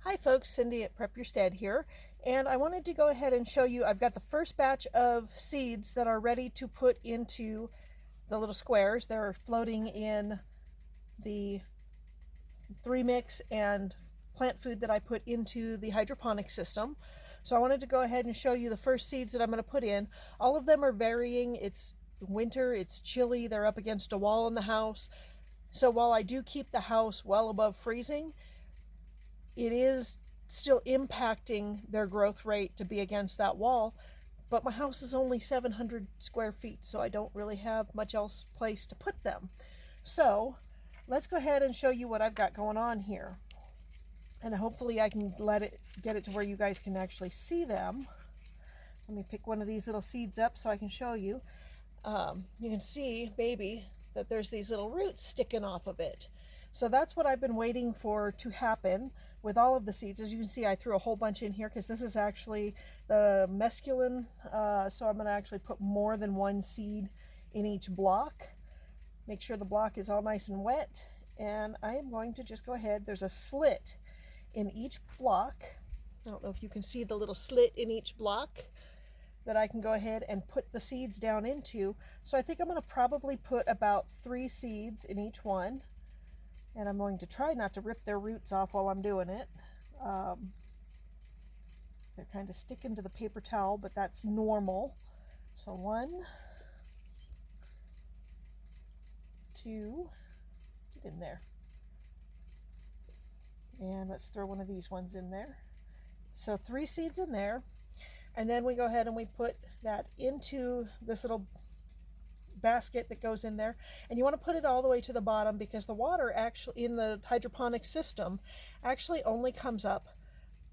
Hi folks, Cindy at prepyourstead here, and I wanted to go ahead and show you, I've got the first batch of seeds that are ready to put into the little squares. They're floating in the 3-mix and plant food that I put into the hydroponic system. So I wanted to go ahead and show you the first seeds that I'm going to put in. All of them are varying. It's winter, it's chilly, they're up against a wall in the house. So while I do keep the house well above freezing, it is still impacting their growth rate to be against that wall, but my house is only 700 square feet, so I don't really have much else place to put them. So let's go ahead and show you what I've got going on here, and hopefully I can get it to where you guys can actually see them. Let me pick one of these little seeds up so I can show you. You can see, baby, that there's these little roots sticking off of it. So that's what I've been waiting for to happen with all of the seeds. As you can see, I threw a whole bunch in here because this is actually the mesclun, so I'm going to actually put more than one seed in each block. Make sure the block is all nice and wet, and I am going to just go ahead. There's a slit in each block. I don't know if you can see the little slit in each block that I can go ahead and put the seeds down into. So I think I'm going to probably put about 3 seeds in each one. And I'm going to try not to rip their roots off while I'm doing it. They're kind of sticking to the paper towel, but that's normal. So 1, 2, get in there. And let's throw one of these ones in there. So 3 seeds in there. And then we go ahead and we put that into this little basket that goes in there, and you want to put it all the way to the bottom because the water actually in the hydroponic system actually only comes up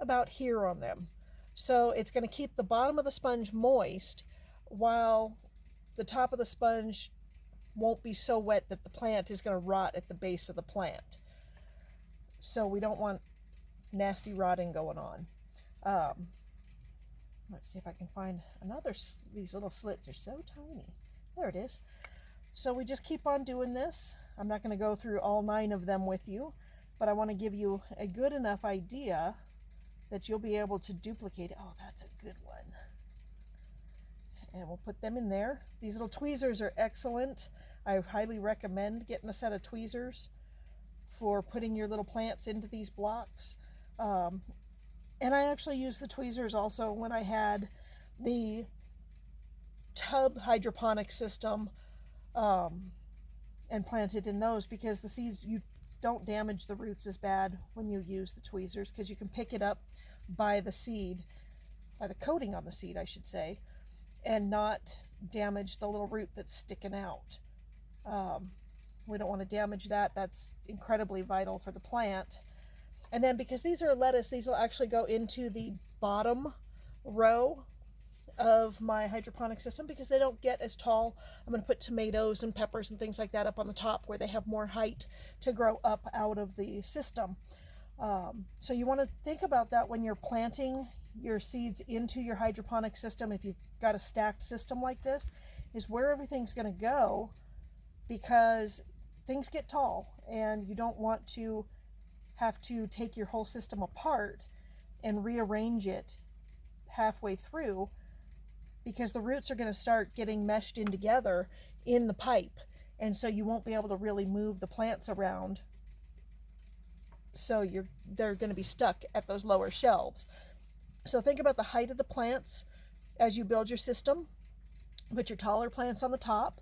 about here on them. So it's going to keep the bottom of the sponge moist while the top of the sponge won't be so wet that the plant is going to rot at the base of the plant. So we don't want nasty rotting going on. Let's see if I can find another. These little slits are so tiny. There it is. So we just keep on doing this. I'm not going to go through all 9 of them with you, but I want to give you a good enough idea that you'll be able to duplicate it. Oh, that's a good one. And we'll put them in there. These little tweezers are excellent. I highly recommend getting a set of tweezers for putting your little plants into these blocks. And I actually used the tweezers also when I had the tub hydroponic system and planted in those, because the seeds, you don't damage the roots as bad when you use the tweezers because you can pick it up by the seed, by the coating on the seed I should say, and not damage the little root that's sticking out. We don't want to damage that. That's incredibly vital for the plant. And then because these are lettuce, these will actually go into the bottom row of my hydroponic system because they don't get as tall. I'm going to put tomatoes and peppers and things like that up on the top where they have more height to grow up out of the system. So you want to think about that when you're planting your seeds into your hydroponic system. If you've got a stacked system like this, is where everything's going to go, because things get tall and you don't want to have to take your whole system apart and rearrange it halfway through, because the roots are going to start getting meshed in together in the pipe, and so you won't be able to really move the plants around. So they're going to be stuck at those lower shelves. So think about the height of the plants as you build your system. Put your taller plants on the top.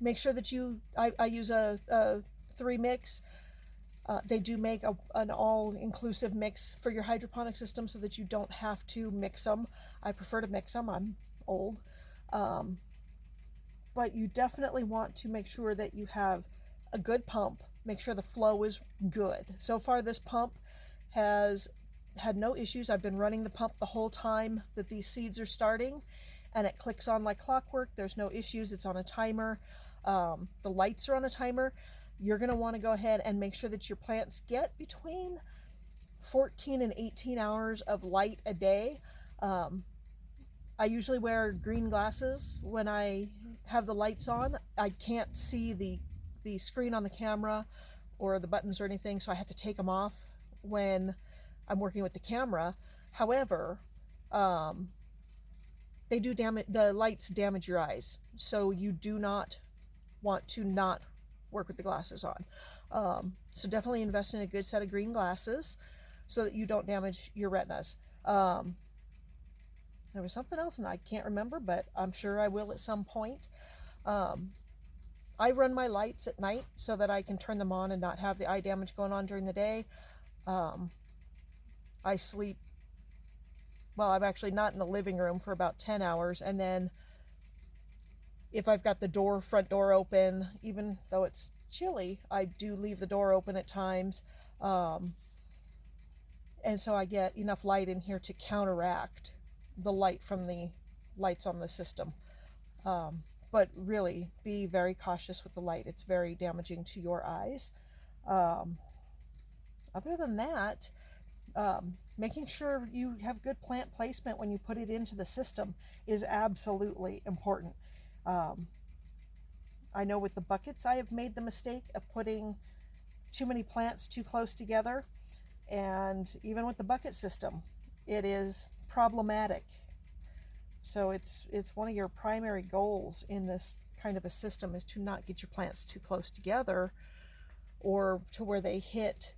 Make sure that I use a 3-mix. They do make an all-inclusive mix for your hydroponic system so that you don't have to mix them. I prefer to mix them. I'm old. But you definitely want to make sure that you have a good pump. Make sure the flow is good. So far, this pump has had no issues. I've been running the pump the whole time that these seeds are starting, and it clicks on like clockwork. There's no issues. It's on a timer. The lights are on a timer. You're going to want to go ahead and make sure that your plants get between 14 and 18 hours of light a day. I usually wear green glasses when I have the lights on. I can't see the screen on the camera or the buttons or anything, so I have to take them off when I'm working with the camera. However, they do damage, the lights damage your eyes, so you do not want to not work with the glasses on. So definitely invest in a good set of green glasses so that you don't damage your retinas. There was something else and I can't remember, but I'm sure I will at some point. I run my lights at night so that I can turn them on and not have the eye damage going on during the day. I sleep, well, I'm actually not in the living room for about 10 hours, and then if I've got the front door open, even though it's chilly, I do leave the door open at times. And so I get enough light in here to counteract the light from the lights on the system. But really, be very cautious with the light. It's very damaging to your eyes. Other than that, making sure you have good plant placement when you put it into the system is absolutely important. I know with the buckets I have made the mistake of putting too many plants too close together, and even with the bucket system it is problematic. So it's one of your primary goals in this kind of a system is to not get your plants too close together or to where they hit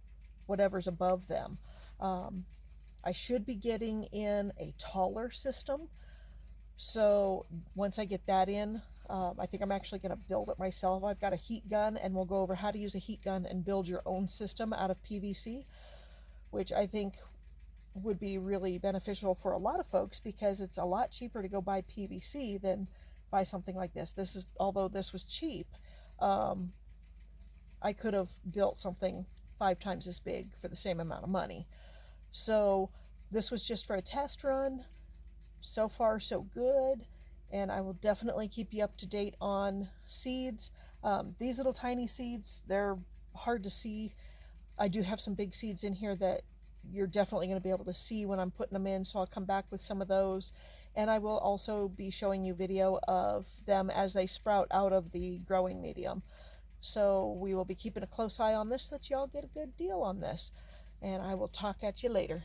whatever's above them. I should be getting in a taller system, so once I get that in, I think I'm actually going to build it myself. I've got a heat gun, and we'll go over how to use a heat gun and build your own system out of PVC, which I think would be really beneficial for a lot of folks because it's a lot cheaper to go buy PVC than buy something like this. Although this was cheap, I could have built something 5 times as big for the same amount of money. So this was just for a test run. So far so good, and I will definitely keep you up to date on seeds. These little tiny seeds, they're hard to see. I do have some big seeds in here that you're definitely going to be able to see when I'm putting them in, so I'll come back with some of those, and I will also be showing you video of them as they sprout out of the growing medium. So we will be keeping a close eye on this so that y'all get a good deal on this, and I will talk at you later.